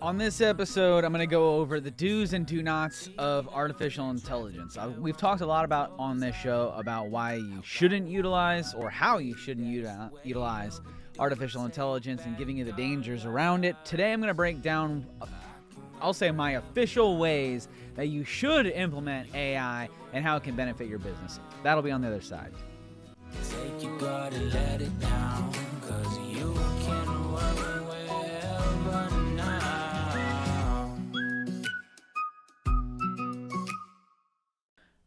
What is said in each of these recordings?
On this episode, I'm going to go over the do's and do nots of artificial intelligence. We've talked a lot about on this show about why you shouldn't utilize or how you shouldn't utilize artificial intelligence and giving you the dangers around it. Today, I'm going to break down, I'll say, my official ways that you should implement AI and how it can benefit your business. That'll be on the other side. Take your guard and let it down, 'cause you can worry wherever now.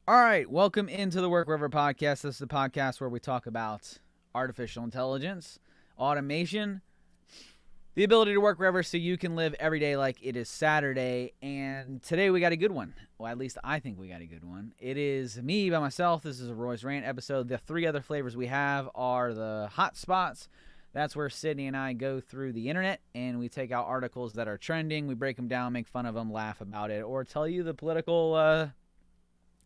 All right, welcome into the Work Wherever podcast. This is the podcast where we talk about artificial intelligence, automation, the ability to work wherever so you can live every day like it is Saturday. And today we got a good one. Well, at least I think we got a good one. It is me by myself. This is a Roy's Rant episode. The three other flavors we have are the hot spots. That's where Sydney and I go through the internet and we take out articles that are trending. We break them down, make fun of them, laugh about it, or tell you the political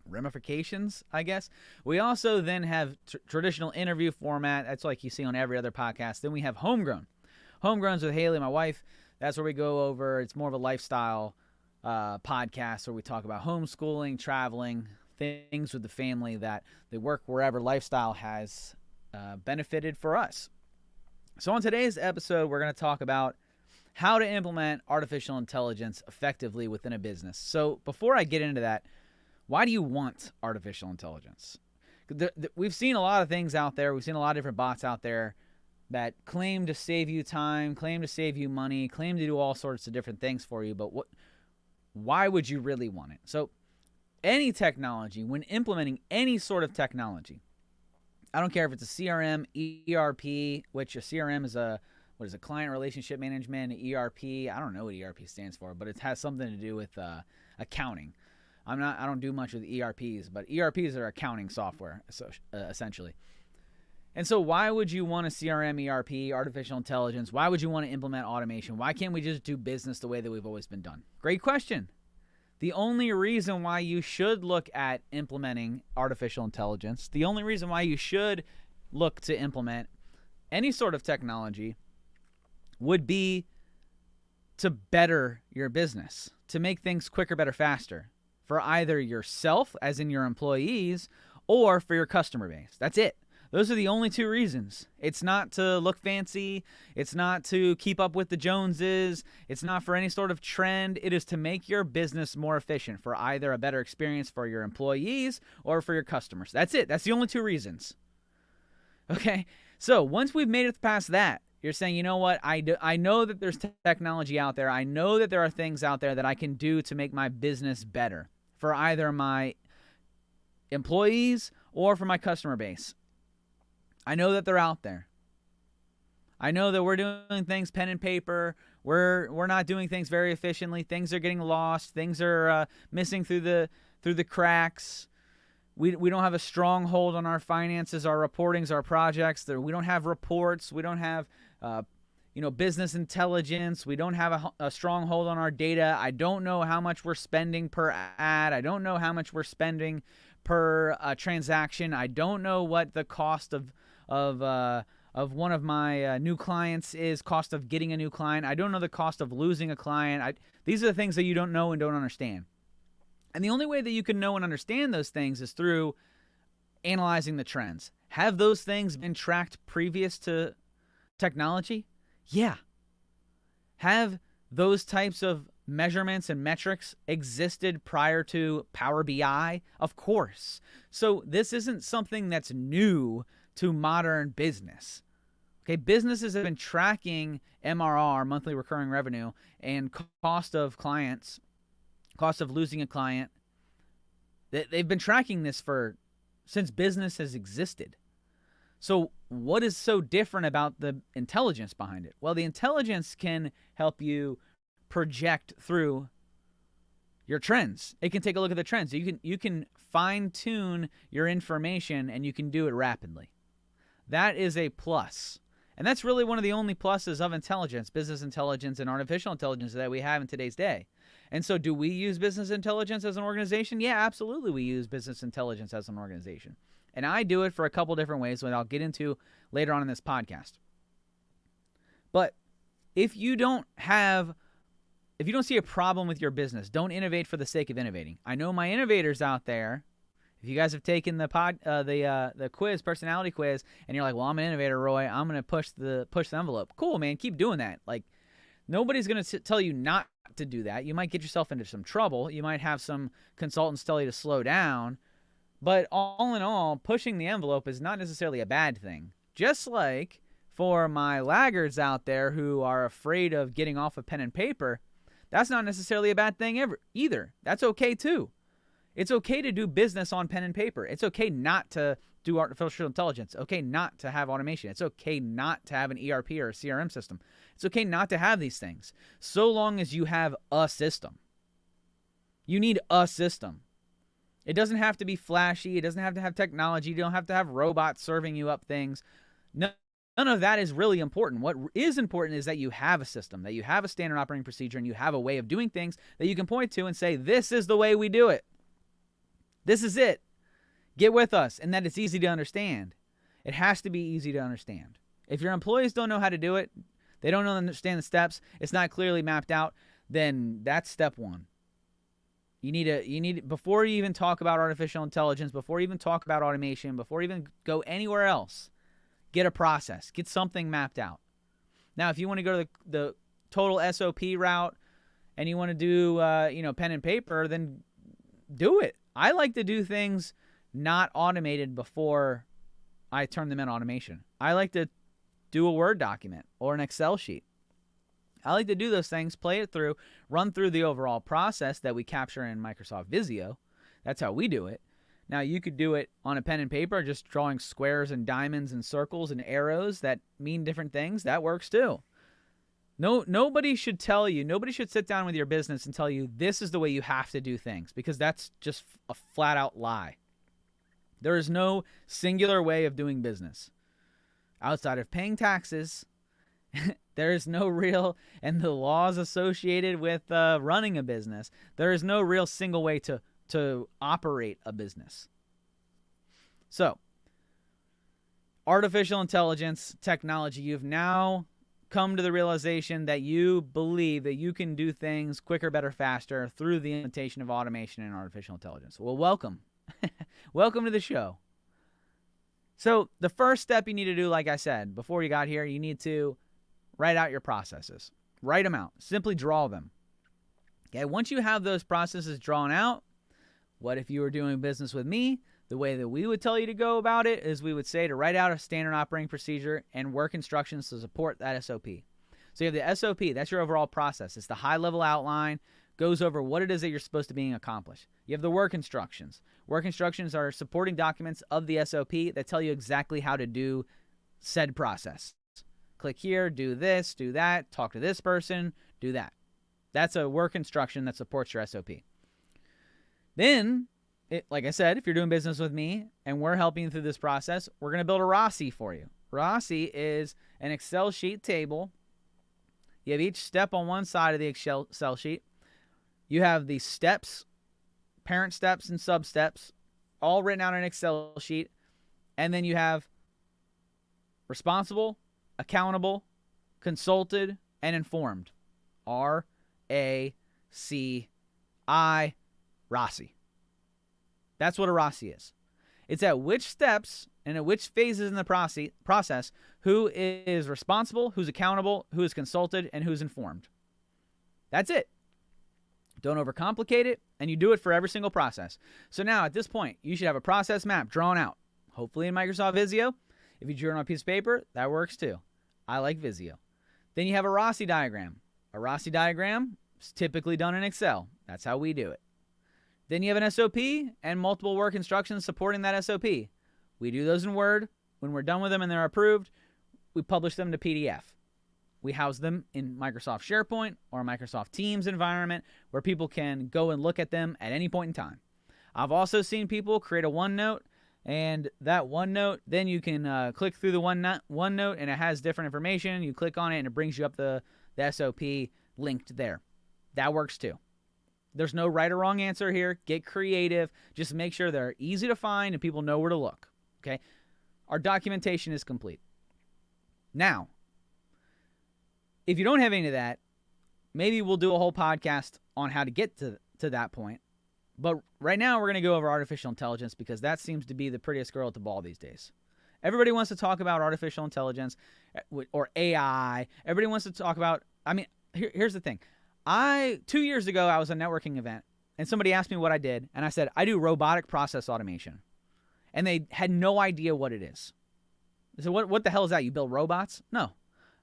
ramifications, I guess. We also then have traditional interview format. That's like you see on every other podcast. Then we have Homegrown. Homegrowns with Haley, my wife. That's where we go over. It's more of a lifestyle podcast where we talk about homeschooling, traveling, things with the family that the work wherever lifestyle has benefited for us. So on today's episode, we're going to talk about how to implement artificial intelligence effectively within a business. So before I get into that, why do you want artificial intelligence? We've seen a lot of things out there. We've seen a lot of different bots out there that claim to save you time, claim to save you money, claim to do all sorts of different things for you, but why would you really want it? So any technology, when implementing any sort of technology, I don't care if it's a CRM, ERP, which a CRM is a client relationship management, ERP, I don't know what ERP stands for, but it has something to do with accounting. I don't do much with ERPs, but ERPs are accounting software, essentially. And so why would you want a CRM, ERP, artificial intelligence? Why would you want to implement automation? Why can't we just do business the way that we've always been done? Great question. The only reason why you should look at implementing artificial intelligence, the only reason why you should look to implement any sort of technology would be to better your business, to make things quicker, better, faster for either yourself, as in your employees, or for your customer base. That's it. Those are the only two reasons. It's not to look fancy. It's not to keep up with the Joneses. It's not for any sort of trend. It is to make your business more efficient for either a better experience for your employees or for your customers. That's it. That's the only two reasons. Okay? So once we've made it past that, you're saying, you know what? I know that there's technology out there. I know that there are things out there that I can do to make my business better for either my employees or for my customer base. I know that they're out there. I know that we're doing things pen and paper. We're not doing things very efficiently. Things are getting lost. Things are missing through the cracks. We don't have a strong hold on our finances, our reportings, our projects. We don't have reports. We don't have business intelligence. We don't have a strong hold on our data. I don't know how much we're spending per ad. I don't know how much we're spending per transaction. I don't know what the cost of one of my new clients is, cost of getting a new client. I don't know the cost of losing a client. These are the things that you don't know and don't understand. And the only way that you can know and understand those things is through analyzing the trends. Have those things been tracked previous to technology? Yeah. Have those types of measurements and metrics existed prior to Power BI? Of course. So this isn't something that's new to modern business. Okay, businesses have been tracking MRR, monthly recurring revenue, and cost of clients, cost of losing a client. They've been tracking this since business has existed. So what is so different about the intelligence behind it? Well, the intelligence can help you project through your trends. It can take a look at the trends. You can fine-tune your information and you can do it rapidly. That is a plus. And that's really one of the only pluses of intelligence, business intelligence and artificial intelligence that we have in today's day. And so do we use business intelligence as an organization? Yeah, absolutely we use business intelligence as an organization. And I do it for a couple different ways that I'll get into later on in this podcast. But if you don't have if you don't see a problem with your business, don't innovate for the sake of innovating. I know my innovators out there. If you guys have taken the quiz, personality quiz, and you're like, well, I'm an innovator, Roy, I'm gonna push the envelope. Cool, man, keep doing that. Like, nobody's gonna tell you not to do that. You might get yourself into some trouble. You might have some consultants tell you to slow down. But all in all, pushing the envelope is not necessarily a bad thing. Just like for my laggards out there who are afraid of getting off of pen and paper, that's not necessarily a bad thing either. That's okay too. It's okay to do business on pen and paper. It's okay not to do artificial intelligence. It's okay not to have automation. It's okay not to have an ERP or a CRM system. It's okay not to have these things, so long as you have a system. You need a system. It doesn't have to be flashy. It doesn't have to have technology. You don't have to have robots serving you up things. None of that is really important. What is important is that you have a system, that you have a standard operating procedure, and you have a way of doing things that you can point to and say, this is the way we do it. This is it. Get with us, and that it's easy to understand. It has to be easy to understand. If your employees don't know how to do it, they don't understand the steps, it's not clearly mapped out, then that's step one. You need before you even talk about artificial intelligence, before you even talk about automation, before you even go anywhere else, get a process, get something mapped out. Now, if you want to go to the total SOP route and you want to do pen and paper, then do it. I like to do things not automated before I turn them in automation. I like to do a Word document or an Excel sheet. I like to do those things, play it through, run through the overall process that we capture in Microsoft Visio. That's how we do it. Now, you could do it on a pen and paper, just drawing squares and diamonds and circles and arrows that mean different things. That works too. Nobody should sit down with your business and tell you this is the way you have to do things, because that's just a flat out lie. There is no singular way of doing business. Outside of paying taxes, there is no real, and the laws associated with running a business, there is no real single way to operate a business. So, artificial intelligence, technology, you've now come to the realization that you believe that you can do things quicker, better, faster through the implementation of automation and artificial intelligence. Well, welcome. Welcome to the show. So the first step you need to do, like I said, before you got here, you need to write out your processes. Write them out. Simply draw them. Okay, once you have those processes drawn out, what if you were doing business with me? The way that we would tell you to go about it is we would say to write out a standard operating procedure and work instructions to support that SOP. So you have the SOP. That's your overall process. It's the high-level outline, goes over what it is that you're supposed to be accomplished. You have the work instructions. Work instructions are supporting documents of the SOP that tell you exactly how to do said process. Click here, do this, do that, talk to this person, do that. That's a work instruction that supports your SOP. Then, like I said, if you're doing business with me and we're helping you through this process, we're going to build a Rossi for you. Rossi is an Excel sheet table. You have each step on one side of the Excel sheet. You have the steps, parent steps and sub steps, all written out in an Excel sheet. And then you have responsible, accountable, consulted, and informed. R-A-C-I, Rossi. That's what a Rossi is. It's at which steps and at which phases in the process who is responsible, who's accountable, who is consulted, and who's informed. That's it. Don't overcomplicate it, and you do it for every single process. So now, at this point, you should have a process map drawn out, hopefully in Microsoft Visio. If you drew it on a piece of paper, that works too. I like Visio. Then you have a Rossi diagram. A Rossi diagram is typically done in Excel. That's how we do it. Then you have an SOP and multiple work instructions supporting that SOP. We do those in Word. When we're done with them and they're approved, we publish them to PDF. We house them in Microsoft SharePoint or Microsoft Teams environment where people can go and look at them at any point in time. I've also seen people create a OneNote, and that OneNote, then you can click through the OneNote and it has different information. You click on it and it brings you up the SOP linked there. That works too. There's no right or wrong answer here. Get creative. Just make sure they're easy to find and people know where to look. Okay? Our documentation is complete. Now, if you don't have any of that, maybe we'll do a whole podcast on how to get to that point. But right now we're going to go over artificial intelligence because that seems to be the prettiest girl at the ball these days. Everybody wants to talk about artificial intelligence or AI. Everybody wants to talk about, here's the thing. 2 years ago, I was at a networking event and somebody asked me what I did. And I said, I do robotic process automation. And they had no idea what it is. They said, what the hell is that? You build robots? No,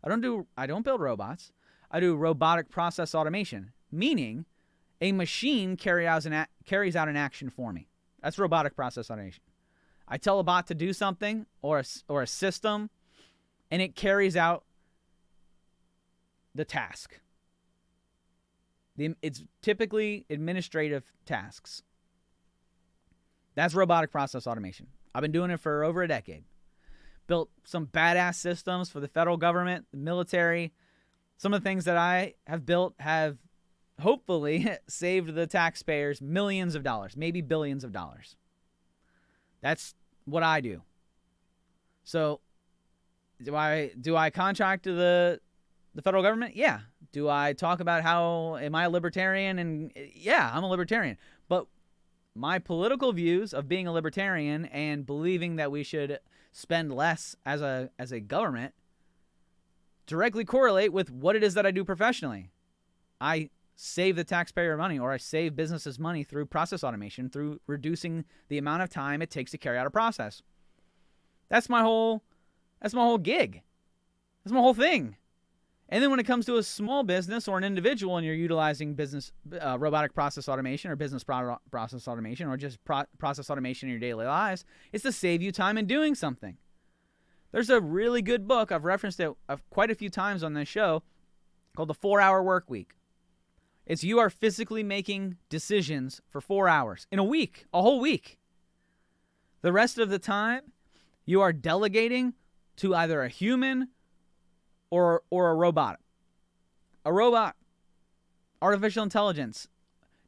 I don't build robots. I do robotic process automation, meaning a machine carries out an action for me. That's robotic process automation. I tell a bot to do something or a system, and it carries out the task. It's typically administrative tasks. That's robotic process automation. I've been doing it for over a decade. Built some badass systems for the federal government, the military. Some of the things that I have built have hopefully saved the taxpayers millions of dollars, maybe billions of dollars. That's what I do. So do I contract to the federal government? Yeah. Do I talk about how am I a libertarian? And yeah, I'm a libertarian. But my political views of being a libertarian and believing that we should spend less as a government directly correlate with what it is that I do professionally. I save the taxpayer money, or I save businesses money through process automation, through reducing the amount of time it takes to carry out a process. That's my whole gig. That's my whole thing. And then when it comes to a small business or an individual and you're utilizing business robotic process automation or business process automation or just process automation in your daily lives, it's to save you time in doing something. There's a really good book, I've referenced it quite a few times on this show, called The 4-Hour Work Week. It's you are physically making decisions for 4 hours in a week, a whole week. The rest of the time, you are delegating to either a human or a robot. A robot. Artificial intelligence.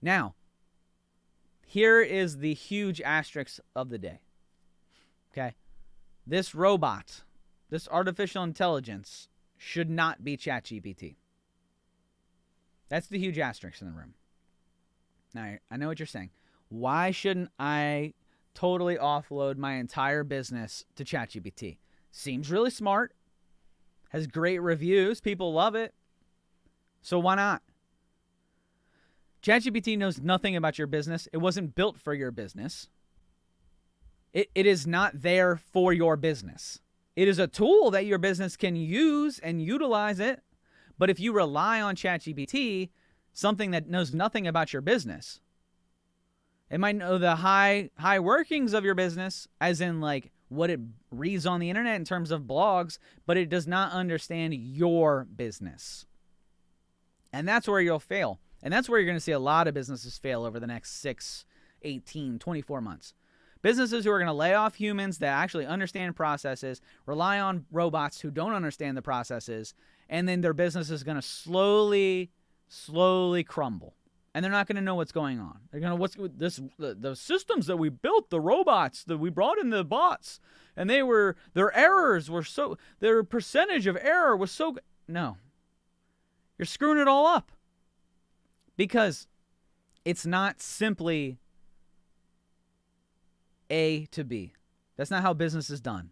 Now, here is the huge asterisk of the day. Okay? This robot, this artificial intelligence, should not be ChatGPT. That's the huge asterisk in the room. Now, I know what you're saying. Why shouldn't I totally offload my entire business to ChatGPT? Seems really smart. Has great reviews. People love it. So why not? ChatGPT knows nothing about your business. It wasn't built for your business. It is not there for your business. It is a tool that your business can use and utilize it. But if you rely on ChatGPT, something that knows nothing about your business, it might know the high workings of your business, as in like what it reads on the internet in terms of blogs, but it does not understand your business. And that's where you'll fail. And that's where you're going to see a lot of businesses fail over the next 6, 18, 24 months. Businesses who are going to lay off humans that actually understand processes, rely on robots who don't understand the processes, and then their business is going to slowly crumble. And they're not going to know what's going on. They're going to, the systems that we built, the robots that we brought in, the bots, and their errors were so, their percentage of error was so, no. You're screwing it all up. Because it's not simply A to B. That's not how business is done.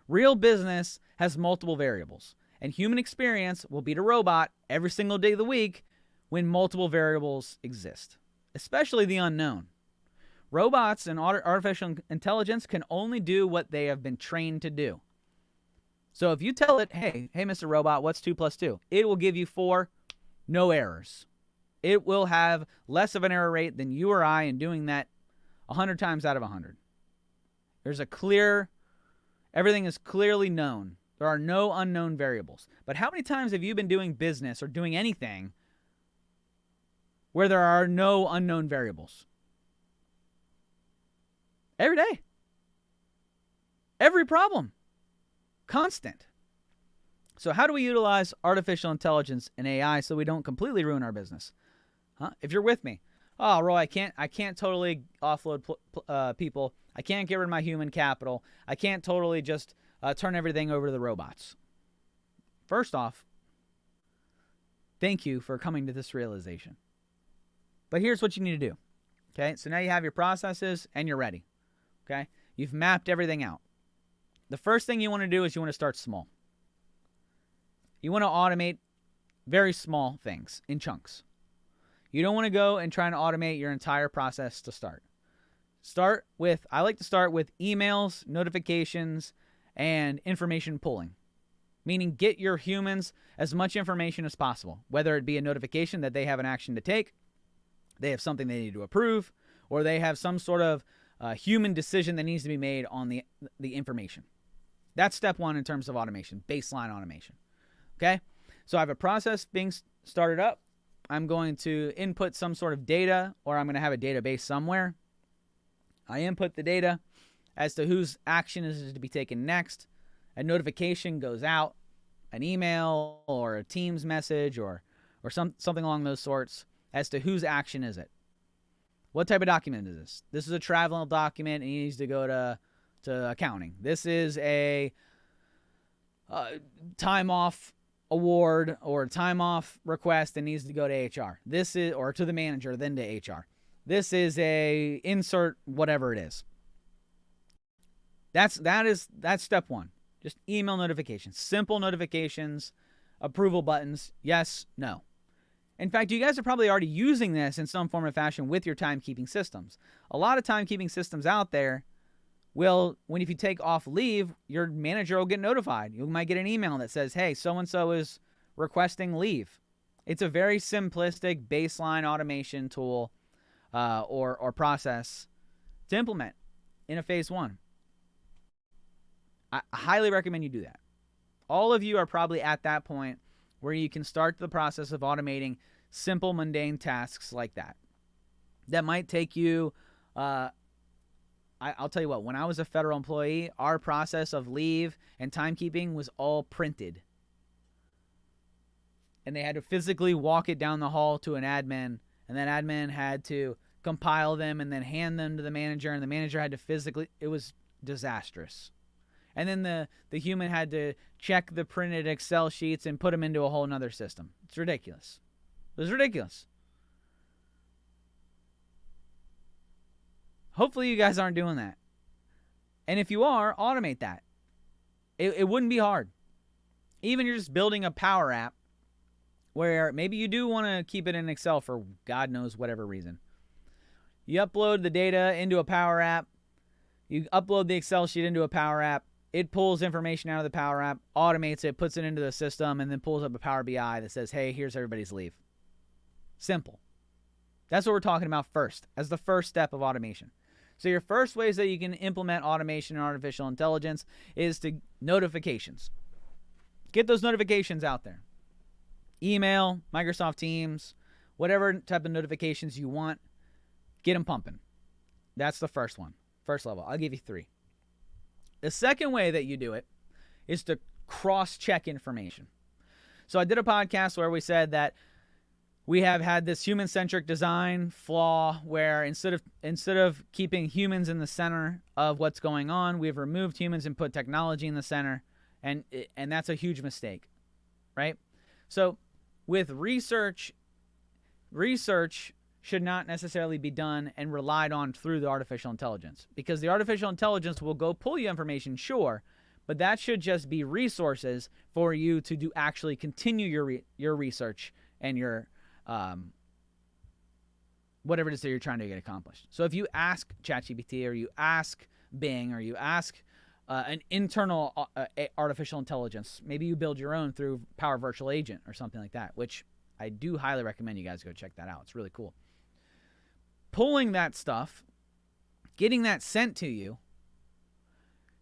Real business has multiple variables. And human experience will beat a robot every single day of the week when multiple variables exist, especially the unknown. Robots and artificial intelligence can only do what they have been trained to do. So if you tell it, hey, Mr. Robot, what's 2 plus 2? It will give you 4, no errors. It will have less of an error rate than you or I in doing that 100 times out of 100. Everything is clearly known. There are no unknown variables. But how many times have you been doing business or doing anything where there are no unknown variables? Every day. Every problem. Constant. So how do we utilize artificial intelligence and AI so we don't completely ruin our business? If you're with me, oh, Roy, I can't totally offload people. I can't get rid of my human capital. I can't totally just turn everything over to the robots. First off, Thank you for coming to this realization. But here's what you need to do. Okay, so now you have your processes and you're ready. Okay, you've mapped everything out. The first thing you want to do is you want to start small. You want to automate very small things in chunks. You don't want to go and try to automate your entire process to start. I like to start with emails, notifications, and information pulling. Meaning get your humans as much information as possible, whether it be a notification that they have an action to take, they have something they need to approve, or they have some sort of human decision that needs to be made on the information. That's step one in terms of automation, baseline automation. Okay? So I have a process being started up. I'm going to input some sort of data, or I'm going to have a database somewhere. I input the data as to whose action is to be taken next. A notification goes out, an email or a Teams message or something along those sorts as to whose action is it. What type of document is this? This is a travel document and it needs to go to accounting. This is a time off award or time off request that needs to go to HR. This is, or to the manager, then to HR. This is a insert whatever it is. That's step one. Just email notifications, simple notifications, approval buttons, yes, no. In fact, you guys are probably already using this in some form or fashion with your timekeeping systems. A lot of timekeeping systems out there will, if you take off leave, your manager will get notified. You might get an email that says, hey, so-and-so is requesting leave. It's a very simplistic baseline automation tool or process to implement in a phase one. I highly recommend you do that. All of you are probably at that point where you can start the process of automating simple, mundane tasks like that. That might take you, I'll tell you what, when I was a federal employee, our process of leave and timekeeping was all printed. And they had to physically walk it down the hall to an admin, and that admin had to compile them and then hand them to the manager, and the manager had to physically, it was disastrous. And then the human had to check the printed Excel sheets and put them into a whole nother system. It's ridiculous. It was ridiculous. Hopefully you guys aren't doing that. And if you are, automate that. It wouldn't be hard. Even you're just building a Power App where maybe you do want to keep it in Excel for God knows whatever reason. You upload the data into a Power App. You upload the Excel sheet into a Power App. It pulls information out of the Power App, automates it, puts it into the system, and then pulls up a Power BI that says, hey, here's everybody's leave. Simple. That's what we're talking about first, as the first step of automation. So your first ways that you can implement automation and artificial intelligence is to notifications. Get those notifications out there. Email, Microsoft Teams, whatever type of notifications you want, get them pumping. That's the first one, first level. I'll give you 3. The second way that you do it is to cross-check information. So I did a podcast where we said that we have had this human-centric design flaw where instead of keeping humans in the center of what's going on, we've removed humans and put technology in the center, and that's a huge mistake, right? So with research should not necessarily be done and relied on through the artificial intelligence, because the artificial intelligence will go pull you information, sure, but that should just be resources for you to actually continue your research and your whatever it is that you're trying to get accomplished. So if you ask ChatGPT or you ask Bing or you ask an internal artificial intelligence, maybe you build your own through Power Virtual Agent or something like that, which I do highly recommend you guys go check that out. It's really cool. Pulling that stuff, getting that sent to you,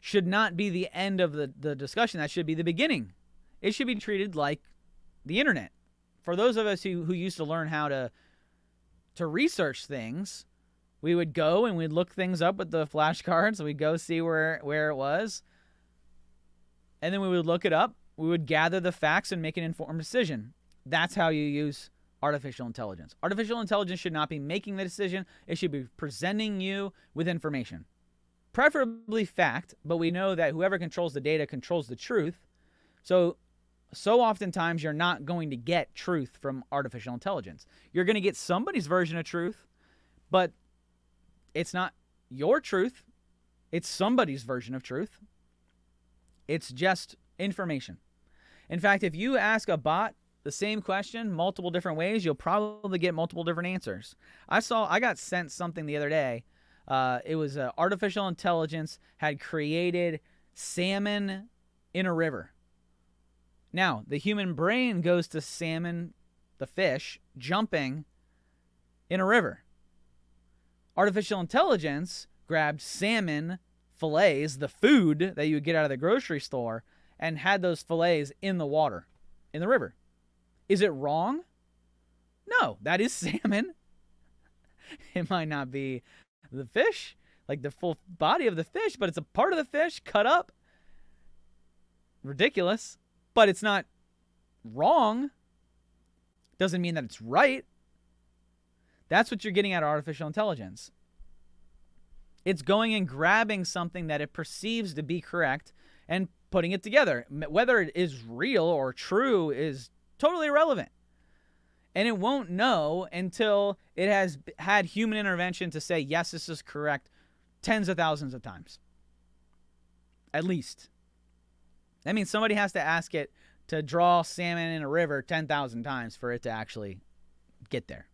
should not be the end of the discussion. That should be the beginning. It should be treated like the internet. For those of us who used to learn how to research things, we would go and we'd look things up with the flashcards. We'd go see where it was. And then we would look it up. We would gather the facts and make an informed decision. That's how you use artificial intelligence. Artificial intelligence should not be making the decision. It should be presenting you with information. Preferably fact, but we know that whoever controls the data controls the truth. So so oftentimes you're not going to get truth from artificial intelligence. You're going to get somebody's version of truth, but it's not your truth. It's somebody's version of truth. It's just information. In fact, if you ask a bot the same question multiple different ways, you'll probably get multiple different answers. I got sent something the other day. It was artificial intelligence had created salmon in a river. Now, the human brain goes to salmon, the fish, jumping in a river. Artificial intelligence grabbed salmon fillets, the food that you would get out of the grocery store, and had those fillets in the water, in the river. Is it wrong? No, that is salmon. It might not be the fish, like the full body of the fish, but it's a part of the fish cut up. Ridiculous, but it's not wrong. Doesn't mean that it's right. That's what you're getting out of artificial intelligence. It's going and grabbing something that it perceives to be correct and putting it together. Whether it is real or true is totally irrelevant. And it won't know until it has had human intervention to say, yes, this is correct, tens of thousands of times. At least. That means somebody has to ask it to draw salmon in a river 10,000 times for it to actually get there.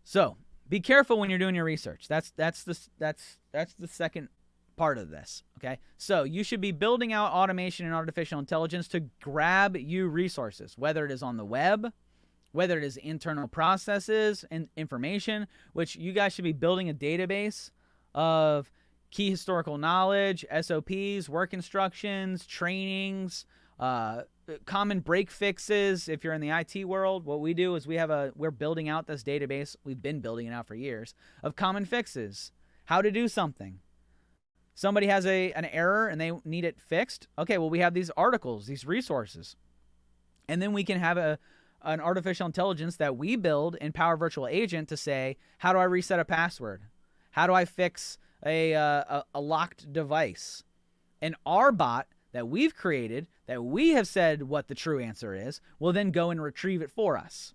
So, be careful when you're doing your research. That's the second part of this, okay? So, you should be building out automation and artificial intelligence to grab you resources, whether it is on the web, whether it is internal processes and information, which you guys should be building a database of key historical knowledge, SOPs, work instructions, trainings, common break fixes. If you're in the IT world, what we do is we're building out this database. We've been building it out for years of common fixes, how to do something. Somebody has an error and they need it fixed. Okay, well, we have these articles, these resources. And then we can have an artificial intelligence that we build in Power Virtual Agent to say, how do I reset a password? How do I fix a locked device? And our bot that we've created, that we have said what the true answer is, will then go and retrieve it for us.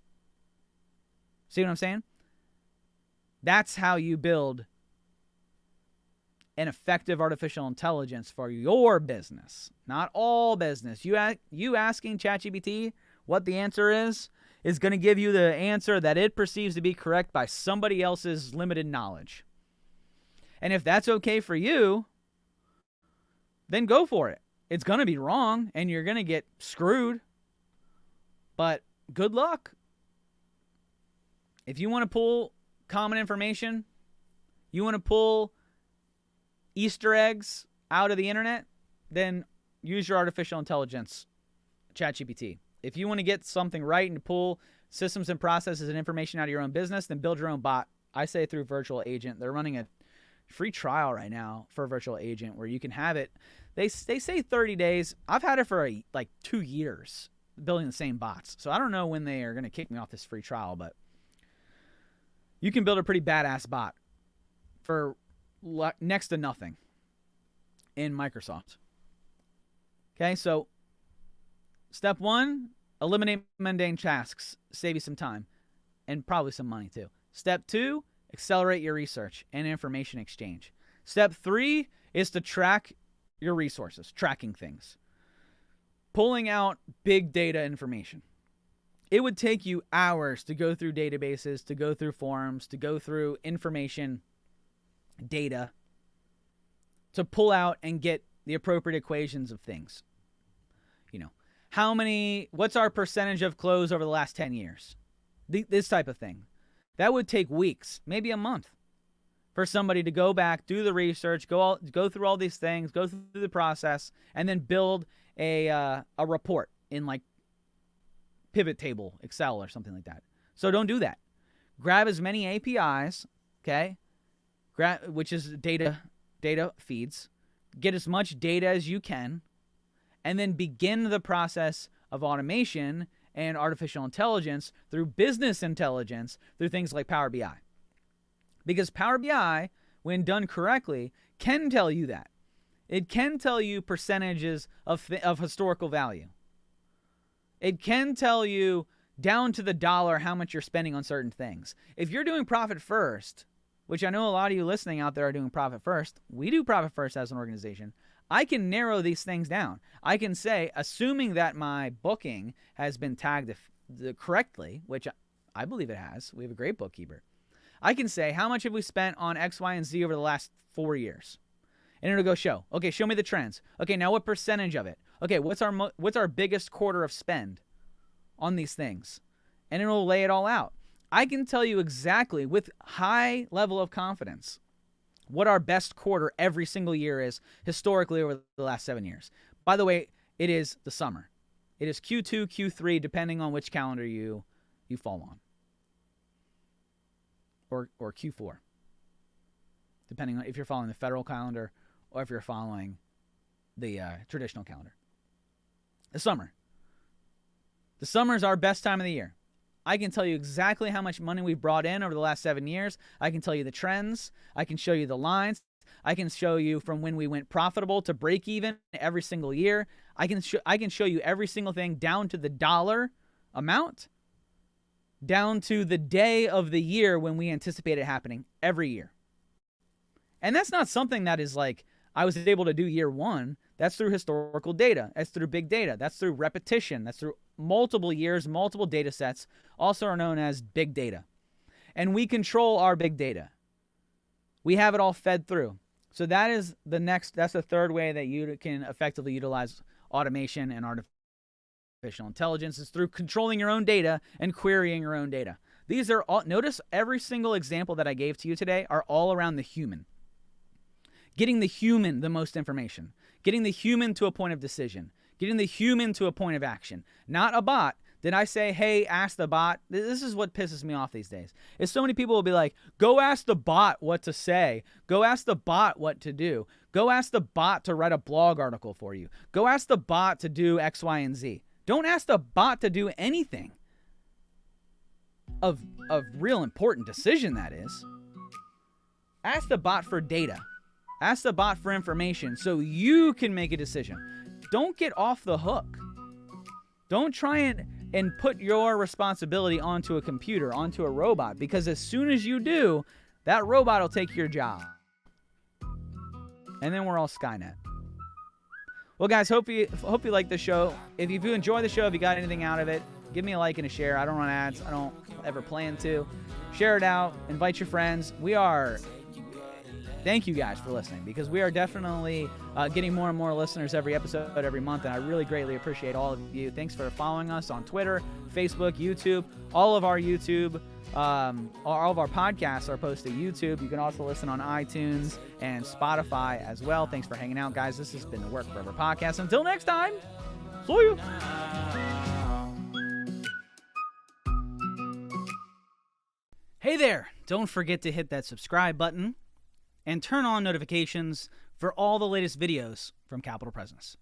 See what I'm saying? That's how you build an effective artificial intelligence for your business, not all business. You asking ChatGPT what the answer is going to give you the answer that it perceives to be correct by somebody else's limited knowledge. And if that's okay for you, then go for it. It's going to be wrong and you're going to get screwed. But good luck. If you want to pull common information, you want to pull Easter eggs out of the internet, then use your artificial intelligence, ChatGPT. If you want to get something right and pull systems and processes and information out of your own business, then build your own bot. I say through Virtual Agent. They're running a free trial right now for Virtual Agent where you can have it. They say 30 days. I've had it for like 2 years building the same bots. So I don't know when they are going to kick me off this free trial, but you can build a pretty badass bot for next to nothing in Microsoft. Okay, so step 1, eliminate mundane tasks, save you some time and probably some money too. Step 2, accelerate your research and information exchange. Step 3 is to track your resources, tracking things, pulling out big data information. It would take you hours to go through databases, to go through forums, to go through information, data, to pull out and get the appropriate equations of things. You know, what's our percentage of close over the last 10 years? This type of thing. That would take weeks, maybe a month, for somebody to go back, do the research, go through all these things, go through the process, and then build a report in like pivot table, Excel or something like that. So don't do that. Grab as many APIs, okay, which is data feeds. Get as much data as you can, and then begin the process of automation and artificial intelligence through business intelligence through things like Power BI. Because Power BI, when done correctly, can tell you that. It can tell you percentages of historical value. It can tell you down to the dollar how much you're spending on certain things. If you're doing profit first, which I know a lot of you listening out there are doing profit first, we do profit first as an organization, I can narrow these things down. I can say, assuming that my booking has been tagged correctly, which I believe it has. We have a great bookkeeper. I can say, how much have we spent on X, Y, and Z over the last 4 years? And it'll go show. Okay, show me the trends. Okay, now what percentage of it? Okay, what's our biggest quarter of spend on these things? And it'll lay it all out. I can tell you exactly with high level of confidence what our best quarter every single year is historically over the last 7 years. By the way, it is the summer. It is Q2, Q3, depending on which calendar you fall on. Or Q4, depending on if you're following the federal calendar or if you're following the traditional calendar. The summer. The summer is our best time of the year. I can tell you exactly how much money we've brought in over the last 7 years. I can tell you the trends. I can show you the lines. I can show you from when we went profitable to break even every single year. I can show you every single thing down to the dollar amount, down to the day of the year when we anticipate it happening every year. And that's not something that is like I was able to do year one. That's through historical data. That's through big data. That's through repetition. That's through multiple years, multiple data sets, also are known as big data. And we control our big data. We have it all fed through. So that's the third way that you can effectively utilize automation and artificial intelligence is through controlling your own data and querying your own data. These are all, notice every single example that I gave to you today are all around the human. Getting the human the most information. Getting the human to a point of decision. Getting the human to a point of action. Not a bot. Did I say, hey, ask the bot? This is what pisses me off these days. Is so many people will be like, go ask the bot what to say. Go ask the bot what to do. Go ask the bot to write a blog article for you. Go ask the bot to do X, Y, and Z. Don't ask the bot to do anything of real important decision, that is. Ask the bot for data. Ask the bot for information so you can make a decision. Don't get off the hook. Don't try and put your responsibility onto a computer, onto a robot, because as soon as you do, that robot will take your job. And then we're all Skynet. Well, guys, hope you like the show. If you enjoy the show, if you got anything out of it, give me a like and a share. I don't run ads. I don't ever plan to. Share it out. Invite your friends. Thank you guys for listening, because we are definitely getting more and more listeners every episode, every month, and I really greatly appreciate all of you. Thanks for following us on Twitter, Facebook, YouTube. All of our podcasts are posted to YouTube. You can also listen on iTunes and Spotify as well. Thanks for hanging out, guys. This has been the Work Forever Podcast. Until next time, see you. Hey there. Don't forget to hit that subscribe button and turn on notifications for all the latest videos from Capital Presence.